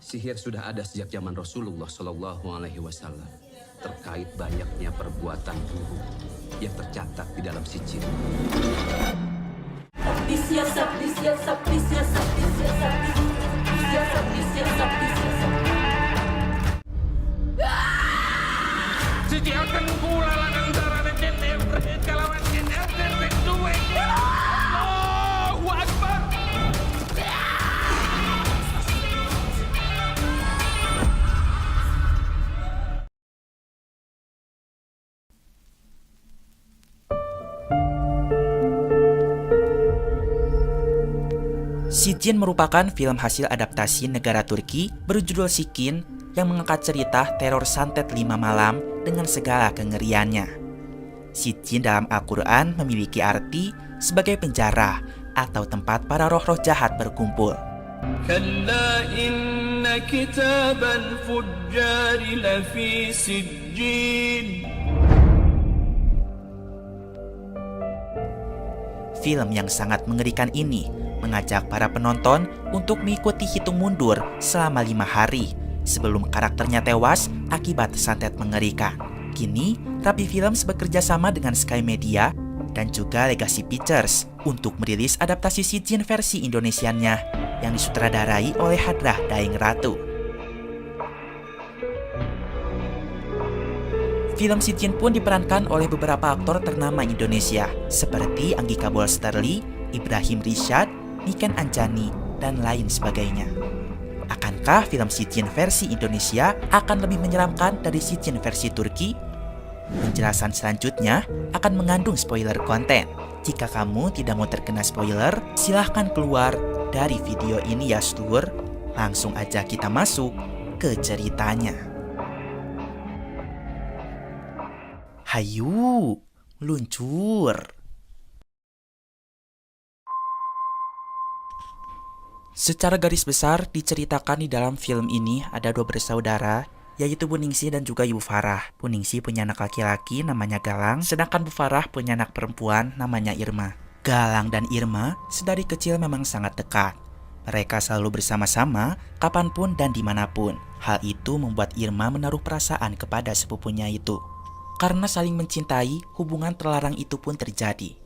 Sihir sudah ada sejak zaman Rasulullah Shallallahu Alaihi Wasallam. Terkait banyaknya perbuatan buruk yang tercatat di dalam sijil. Sediakan pula antara den Everett kalawan den Everett duwe. Allahu Akbar. Sijin merupakan film hasil adaptasi negara Turki berjudul Sikin yang mengangkat cerita teror santet 5 malam dengan segala kengeriannya. Sijin dalam Al-Quran memiliki arti sebagai penjara atau tempat para roh-roh jahat berkumpul. Kalla inna kitabal fujjari lafi sijjin. Film yang sangat mengerikan ini mengajak para penonton untuk mengikuti hitung mundur selama 5 hari sebelum karakternya tewas akibat santet mengerikan. Kini, Rapi Films bekerja sama dengan Sky Media dan juga Legacy Pictures untuk merilis adaptasi Sijin versi Indonesianya yang disutradarai oleh Hadrah Daeng Ratu. Film Sijin pun diperankan oleh beberapa aktor ternama Indonesia seperti Anggika Bolsterli, Ibrahim Rishad, Niken Anjani, dan lain sebagainya. Akankah film Sijin versi Indonesia akan lebih menyeramkan dari Sijin versi Turki? Penjelasan selanjutnya akan mengandung spoiler konten. Jika kamu tidak mau terkena spoiler, silahkan keluar dari video ini ya seluruh. Langsung aja kita masuk ke ceritanya. Hayu, luncur. Secara garis besar diceritakan di dalam film ini ada 2 bersaudara, yaitu Bu Ningsih dan juga Ibu Farah. Bu Ningsih punya anak laki-laki namanya Galang, sedangkan Bu Farah punya anak perempuan namanya Irma. Galang dan Irma sedari kecil memang sangat dekat. Mereka selalu bersama-sama kapanpun dan dimanapun. Hal itu membuat Irma menaruh perasaan kepada sepupunya itu. Karena saling mencintai, hubungan terlarang itu pun terjadi.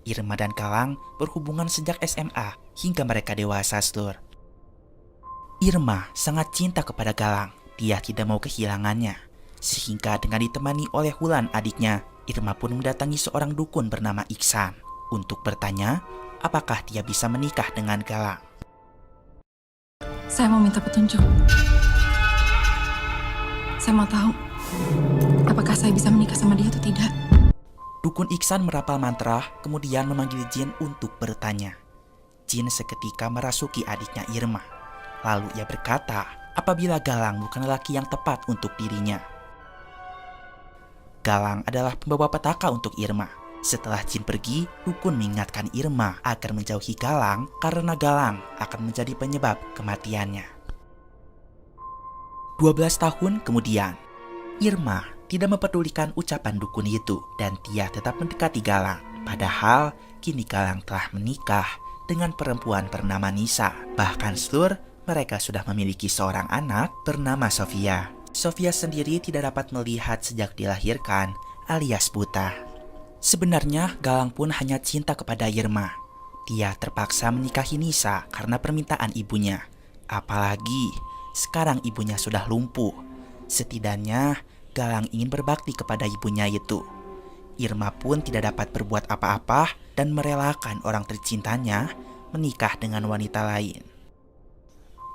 Irma dan Galang berhubungan sejak SMA hingga mereka dewasa, seluruh. Irma sangat cinta kepada Galang. Dia tidak mau kehilangannya. Sehingga dengan ditemani oleh Wulan adiknya, Irma pun mendatangi seorang dukun bernama Iksan untuk bertanya apakah dia bisa menikah dengan Galang. Saya mau minta petunjuk. Saya mau tahu apakah saya bisa menikah sama dia atau tidak. Dukun Iksan merapal mantra, kemudian memanggil Jin untuk bertanya. Jin seketika merasuki adiknya Irma. Lalu ia berkata, apabila Galang bukan lelaki yang tepat untuk dirinya. Galang adalah pembawa petaka untuk Irma. Setelah Jin pergi, dukun mengingatkan Irma agar menjauhi Galang karena Galang akan menjadi penyebab kematiannya. 12 tahun kemudian, Irma tidak mempedulikan ucapan dukun itu dan dia tetap mendekati Galang. Padahal kini Galang telah menikah dengan perempuan bernama Nisa. Bahkan seluruh mereka sudah memiliki seorang anak bernama Sofia. Sofia sendiri tidak dapat melihat sejak dilahirkan alias buta. Sebenarnya Galang pun hanya cinta kepada Irma. Dia terpaksa menikahi Nisa karena permintaan ibunya. Apalagi sekarang ibunya sudah lumpuh. Setidaknya Galang ingin berbakti kepada ibunya itu. Irma pun tidak dapat berbuat apa-apa dan merelakan orang tercintanya menikah dengan wanita lain.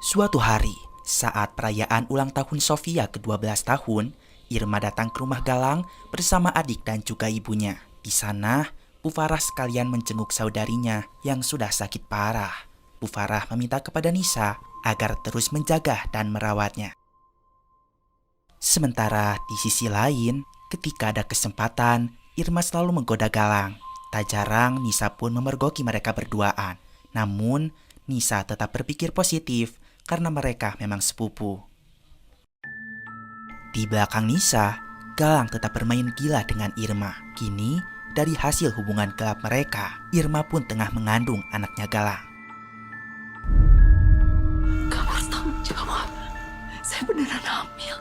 Suatu hari, saat perayaan ulang tahun Sofia ke-12 tahun, Irma datang ke rumah Galang bersama adik dan juga ibunya. Di sana, Bu Farah sekalian menjenguk saudarinya yang sudah sakit parah. Bu Farah meminta kepada Nisa agar terus menjaga dan merawatnya. Sementara di sisi lain, ketika ada kesempatan, Irma selalu menggoda Galang. Tak jarang Nisa pun memergoki mereka berduaan. Namun, Nisa tetap berpikir positif karena mereka memang sepupu. Di belakang Nisa, Galang tetap bermain gila dengan Irma. Kini, dari hasil hubungan gelap mereka, Irma pun tengah mengandung anaknya Galang. Kamu harus tanggung jawab. Saya beneran hamil.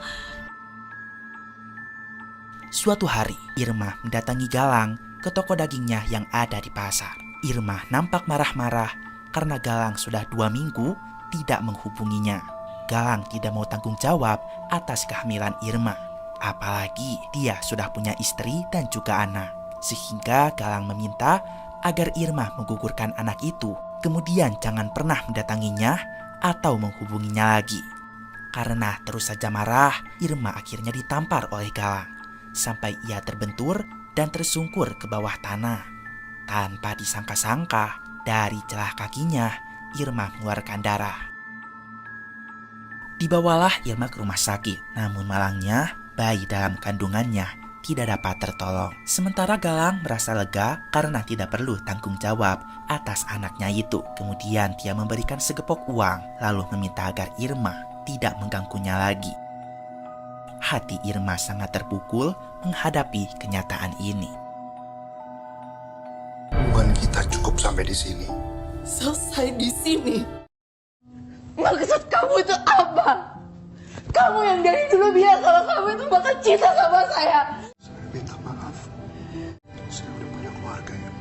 Suatu hari, Irma mendatangi Galang ke toko dagingnya yang ada di pasar. Irma nampak marah-marah karena Galang sudah 2 minggu tidak menghubunginya. Galang tidak mau tanggung jawab atas kehamilan Irma. Apalagi dia sudah punya istri dan juga anak. Sehingga Galang meminta agar Irma menggugurkan anak itu, kemudian jangan pernah mendatanginya atau menghubunginya lagi. Karena terus saja marah, Irma akhirnya ditampar oleh Galang sampai ia terbentur dan tersungkur ke bawah tanah. Tanpa disangka-sangka, dari celah kakinya, Irma mengeluarkan darah. Dibawalah Irma ke rumah sakit, namun malangnya bayi dalam kandungannya tidak dapat tertolong. Sementara Galang merasa lega karena tidak perlu tanggung jawab atas anaknya itu. Kemudian dia memberikan segepok uang, lalu meminta agar Irma tidak mengganggunya lagi. Hati Irma sangat terpukul menghadapi kenyataan ini. Hubungan kita cukup sampai di sini. Selesai di sini. Maksud kamu itu apa? Kamu yang dari dulu bilang kalau kamu itu bakal cinta sama saya. Saya minta maaf. Saya udah punya keluarga ya.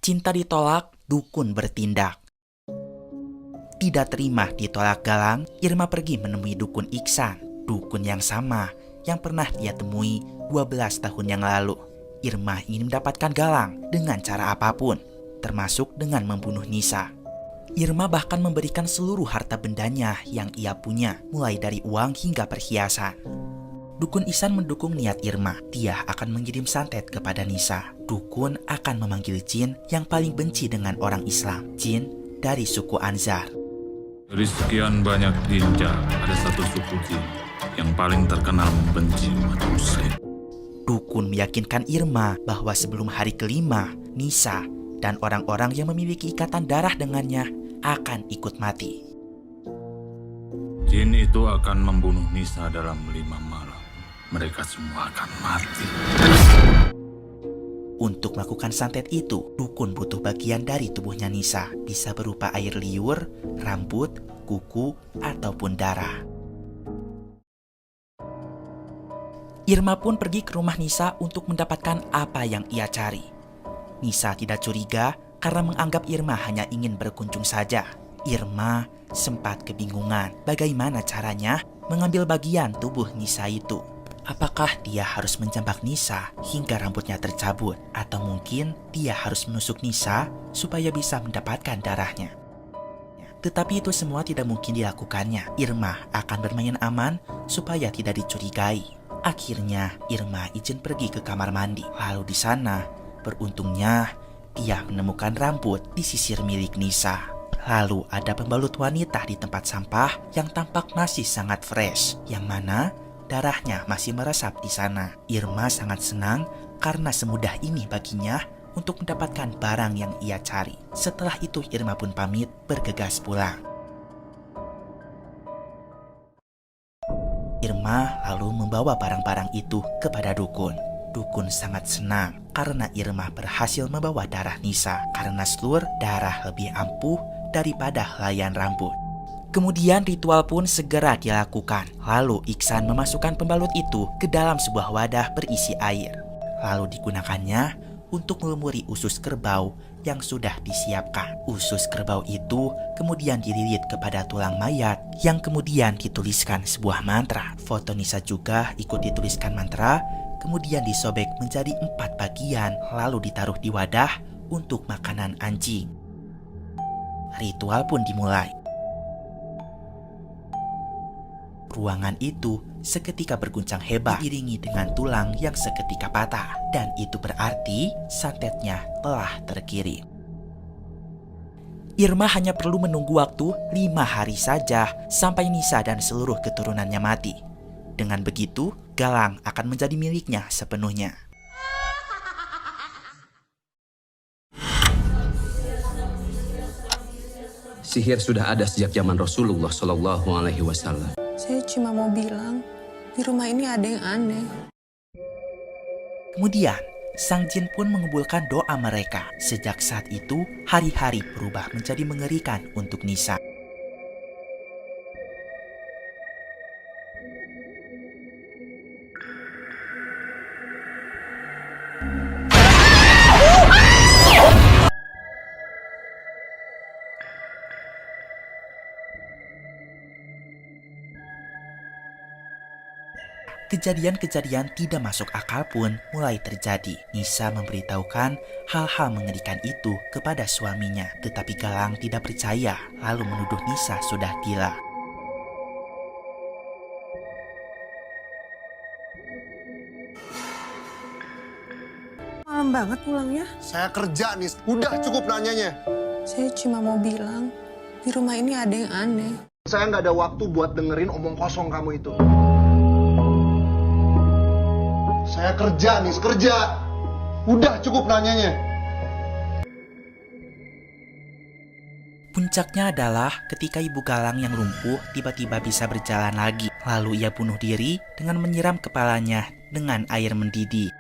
Cinta ditolak, dukun bertindak. Tidak terima ditolak Galang, Irma pergi menemui dukun Iksan, dukun yang sama yang pernah dia temui 12 tahun yang lalu. Irma ingin mendapatkan Galang dengan cara apapun, termasuk dengan membunuh Nisa. Irma bahkan memberikan seluruh harta bendanya yang ia punya, mulai dari uang hingga perhiasan. Dukun Ihsan mendukung niat Irma. Dia akan mengirim santet kepada Nisa. Dukun akan memanggil jin yang paling benci dengan orang Islam, jin dari suku Anzar. Dari sekian banyak ninja, ada satu suku jin yang paling terkenal membenci umat muslim. Dukun meyakinkan Irma bahwa sebelum hari kelima, Nisa dan orang-orang yang memiliki ikatan darah dengannya akan ikut mati. Jin itu akan membunuh Nisa dalam 5 malam. Mereka semua akan mati. Untuk melakukan santet itu, dukun butuh bagian dari tubuhnya Nisa. Bisa berupa air liur, rambut, kuku, ataupun darah. Irma pun pergi ke rumah Nisa untuk mendapatkan apa yang ia cari. Nisa tidak curiga karena menganggap Irma hanya ingin berkunjung saja. Irma sempat kebingungan bagaimana caranya mengambil bagian tubuh Nisa itu. Apakah dia harus menjambak Nisa hingga rambutnya tercabut? Atau mungkin dia harus menusuk Nisa supaya bisa mendapatkan darahnya? Tetapi itu semua tidak mungkin dilakukannya. Irma akan bermain aman supaya tidak dicurigai. Akhirnya Irma izin pergi ke kamar mandi. Lalu di sana, beruntungnya dia menemukan rambut di sisir milik Nisa. Lalu ada pembalut wanita di tempat sampah yang tampak masih sangat fresh, yang mana darahnya masih meresap di sana. Irma sangat senang karena semudah ini baginya untuk mendapatkan barang yang ia cari. Setelah itu Irma pun pamit bergegas pulang. Irma lalu membawa barang-barang itu kepada dukun. Dukun sangat senang karena Irma berhasil membawa darah Nisa karena seluruh darah lebih ampuh daripada helaian rambut. Kemudian ritual pun segera dilakukan. Lalu Iksan memasukkan pembalut itu ke dalam sebuah wadah berisi air. Lalu digunakannya untuk melumuri usus kerbau yang sudah disiapkan. Usus kerbau itu kemudian dililit kepada tulang mayat yang kemudian dituliskan sebuah mantra. Foto Nisa juga ikut dituliskan mantra, kemudian disobek menjadi 4 bagian lalu ditaruh di wadah untuk makanan anjing. Ritual pun dimulai. Ruangan itu seketika berguncang hebat, diiringi dengan tulang yang seketika patah, dan itu berarti santetnya telah terkirim. Irma hanya perlu menunggu waktu 5 hari saja sampai Nisa dan seluruh keturunannya mati. Dengan begitu, Galang akan menjadi miliknya sepenuhnya. Sihir sudah ada sejak zaman Rasulullah SAW. Saya cuma mau bilang, di rumah ini ada yang aneh. Kemudian, sang jin pun mengabulkan doa mereka. Sejak saat itu, hari-hari berubah menjadi mengerikan untuk Nisa. kejadian-kejadian tidak masuk akal pun mulai terjadi. Nisa memberitahukan hal-hal mengerikan itu kepada suaminya, tetapi Galang tidak percaya, lalu menuduh Nisa sudah gila. Malam banget pulangnya. Saya kerja nih, udah cukup nanyanya. Saya cuma mau bilang, di rumah ini ada yang aneh. Saya nggak ada waktu buat dengerin omong kosong kamu itu. Saya kerja nih, kerja. Udah cukup nanyanya. Puncaknya adalah ketika ibu Galang yang lumpuh tiba-tiba bisa berjalan lagi. Lalu ia bunuh diri dengan menyiram kepalanya dengan air mendidih.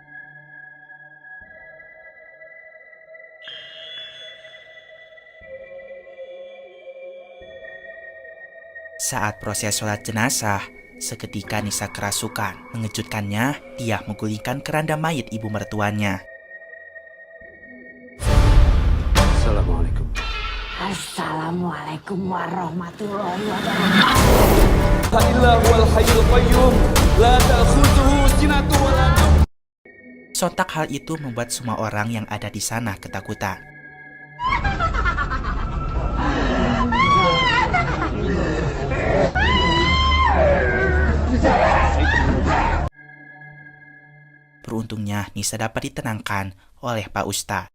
Saat proses sholat jenazah, seketika Nisa kerasukan. Mengejutkannya, dia menggulingkan keranda mayit ibu mertuanya. Assalamualaikum. Assalamualaikum warahmatullahi wabarakatuh. Sontak hal itu membuat semua orang yang ada di sana ketakutan. Beruntungnya Nisa dapat ditenangkan oleh Pak Ustadz.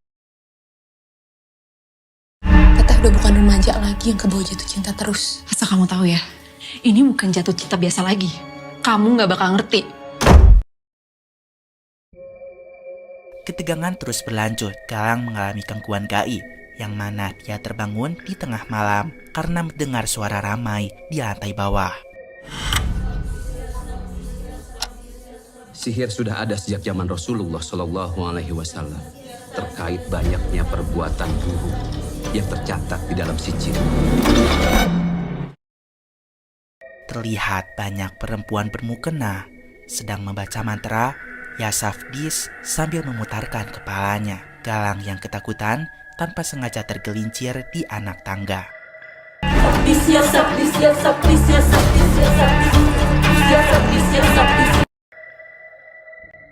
Teteh udah bukan remaja lagi yang kebawa jatuh cinta terus. Asal kamu tahu ya, ini bukan jatuh cinta biasa lagi. Kamu gak bakal ngerti. Ketegangan terus berlanjut. Galang mengalami gangguan gaib, yang mana dia terbangun di tengah malam karena mendengar suara ramai di lantai bawah. Sihir sudah ada sejak zaman Rasulullah Shallallahu Alaihi Wasallam terkait banyaknya perbuatan buruk yang tercatat di dalam sijil. Terlihat banyak perempuan bermukena sedang membaca mantra Ya Safdis sambil memutarkan kepalanya. Galang yang ketakutan tanpa sengaja tergelincir di anak tangga.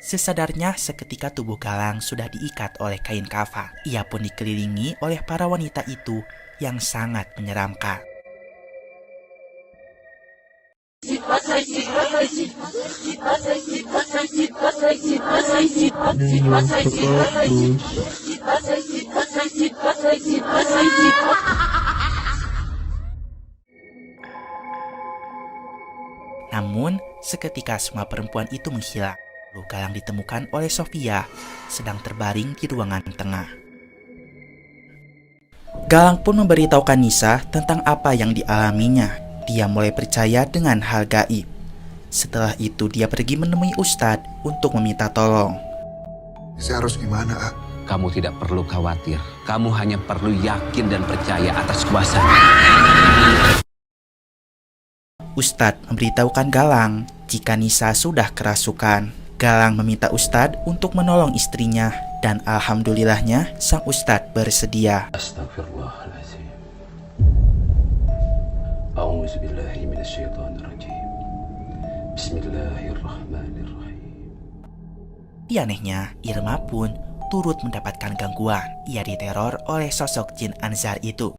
Sesadarnya seketika tubuh Galang sudah diikat oleh kain kafan. Ia pun dikelilingi oleh para wanita itu yang sangat menyeramkan. Namun, seketika semua perempuan itu menghilang. Lalu Galang ditemukan oleh Sofia sedang terbaring di ruangan tengah. Galang pun memberitahukan Nisa tentang apa yang dialaminya. Dia mulai percaya dengan hal gaib. Setelah itu dia pergi menemui Ustadz untuk meminta tolong. Saya harus gimana, A? Kamu tidak perlu khawatir. Kamu hanya perlu yakin dan percaya atas kuasa. Ustadz memberitahukan Galang jika Nisa sudah kerasukan. Galang meminta Ustadz untuk menolong istrinya dan alhamdulillahnya sang Ustadz bersedia. Astagfirullahaladzim. A'udzubillahi minasyaitonirrajim. Bismillahirrahmanirrahim. Anehnya, Irma pun turut mendapatkan gangguan. Ia diteror oleh sosok jin Anzar itu.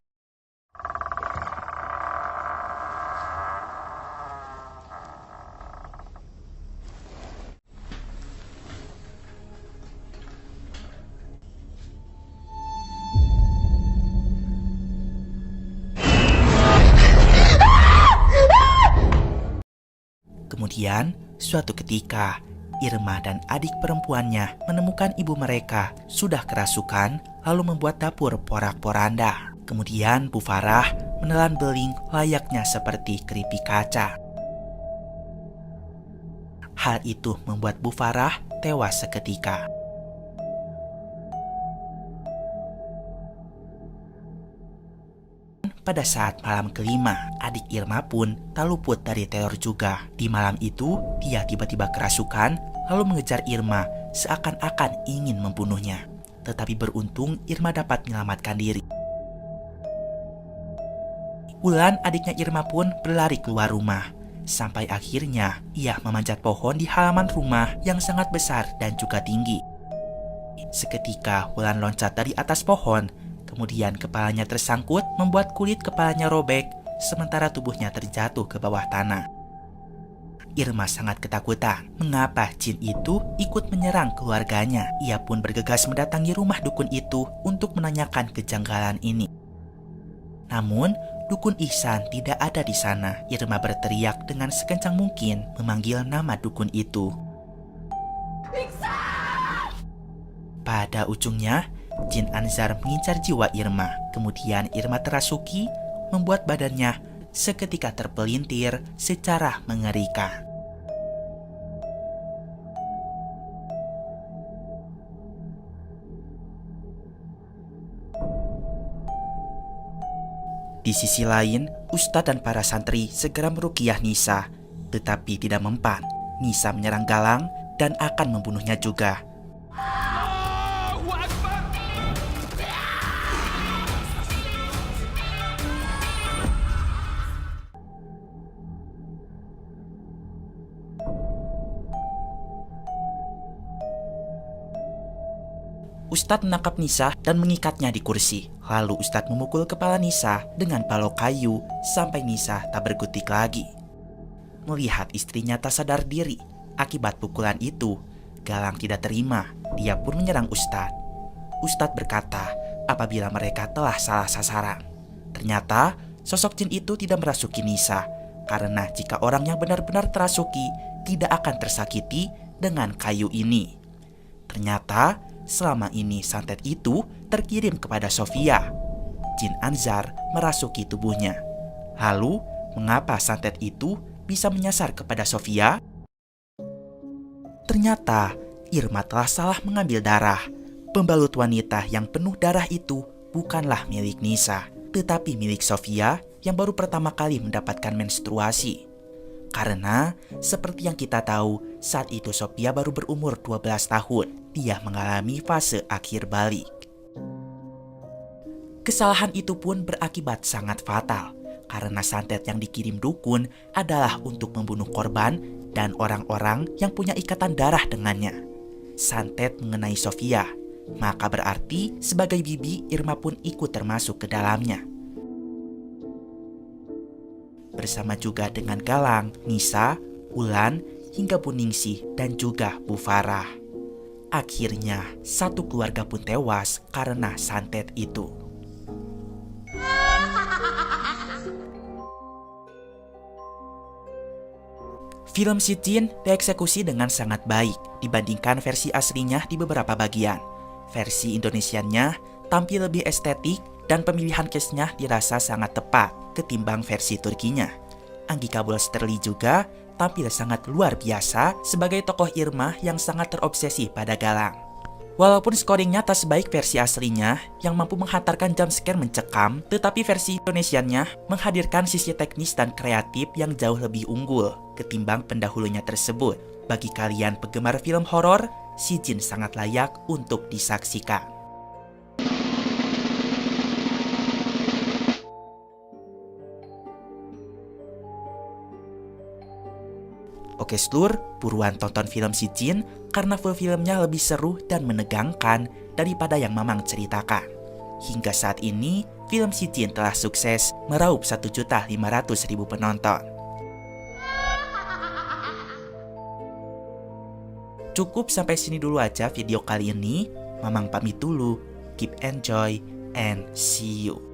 Kemudian, suatu ketika, Irma dan adik perempuannya menemukan ibu mereka sudah kerasukan lalu membuat dapur porak-poranda. Kemudian Bu Farah menelan beling layaknya seperti keripik kaca. Hal itu membuat Bu Farah tewas seketika. Pada saat malam kelima, adik Irma pun tak luput dari teror juga. Di malam itu, dia tiba-tiba kerasukan lalu mengejar Irma seakan-akan ingin membunuhnya. Tetapi beruntung Irma dapat menyelamatkan diri. Wulan, adiknya Irma pun berlari keluar rumah. Sampai akhirnya ia memanjat pohon di halaman rumah yang sangat besar dan juga tinggi. Seketika Wulan loncat dari atas pohon, kemudian kepalanya tersangkut membuat kulit kepalanya robek, sementara tubuhnya terjatuh ke bawah tanah. Irma sangat ketakutan mengapa jin itu ikut menyerang keluarganya. Ia pun bergegas mendatangi rumah dukun itu untuk menanyakan kejanggalan ini. Namun, dukun Ihsan tidak ada di sana. Irma berteriak dengan sekencang mungkin memanggil nama dukun itu. Ihsan! Pada ujungnya, Jin Anzar mengincar jiwa Irma. Kemudian Irma terasuki, membuat badannya seketika terpelintir secara mengerikan. Di sisi lain, Ustadz dan para santri segera meruqyah Nisa, tetapi tidak mempan. Nisa menyerang Galang dan akan membunuhnya juga. Ustadz menangkap Nisa dan mengikatnya di kursi. Lalu Ustadz memukul kepala Nisa dengan balok kayu sampai Nisa tak berkutik lagi. Melihat istrinya tak sadar diri akibat pukulan itu, Galang tidak terima. Dia pun menyerang Ustadz. Ustadz berkata apabila mereka telah salah sasaran. Ternyata sosok jin itu tidak merasuki Nisa, karena jika orang yang benar-benar terasuki tidak akan tersakiti dengan kayu ini. Ternyata selama ini santet itu terkirim kepada Sofia. Jin Anzar merasuki tubuhnya. Lalu, mengapa santet itu bisa menyasar kepada Sofia? Ternyata, Irma telah salah mengambil darah. Pembalut wanita yang penuh darah itu bukanlah milik Nisa, tetapi milik Sofia yang baru pertama kali mendapatkan menstruasi. Karena, seperti yang kita tahu, saat itu Sofia baru berumur 12 tahun. Dia mengalami fase akhir balik. Kesalahan itu pun berakibat sangat fatal, karena santet yang dikirim dukun adalah untuk membunuh korban dan orang-orang yang punya ikatan darah dengannya. Santet mengenai Sofia, maka berarti sebagai bibi Irma pun ikut termasuk ke dalamnya. Bersama juga dengan Galang, Nisa, Wulan, hingga Bu Ningsih dan juga Bu Farah. Akhirnya, satu keluarga pun tewas karena santet itu. Film Si Jin dieksekusi dengan sangat baik dibandingkan versi aslinya di beberapa bagian. Versi Indonesianya tampil lebih estetik dan pemilihan cast-nya dirasa sangat tepat ketimbang versi Turkinya. Anggika Bulsterli juga tampil sangat luar biasa sebagai tokoh Irma yang sangat terobsesi pada Galang. Walaupun scoringnya tak sebaik versi aslinya yang mampu menghantarkan jumpscare mencekam, tetapi versi Indonesianya menghadirkan sisi teknis dan kreatif yang jauh lebih unggul ketimbang pendahulunya tersebut. Bagi kalian penggemar film horor, Si Jin sangat layak untuk disaksikan. Oke seluruh, buruan tonton film Si Jin karena full filmnya lebih seru dan menegangkan daripada yang Mamang ceritakan. Hingga saat ini, film Si Jin telah sukses meraup 1.500.000 penonton. Cukup sampai sini dulu aja video kali ini. Mamang pamit dulu. Keep enjoy and see you.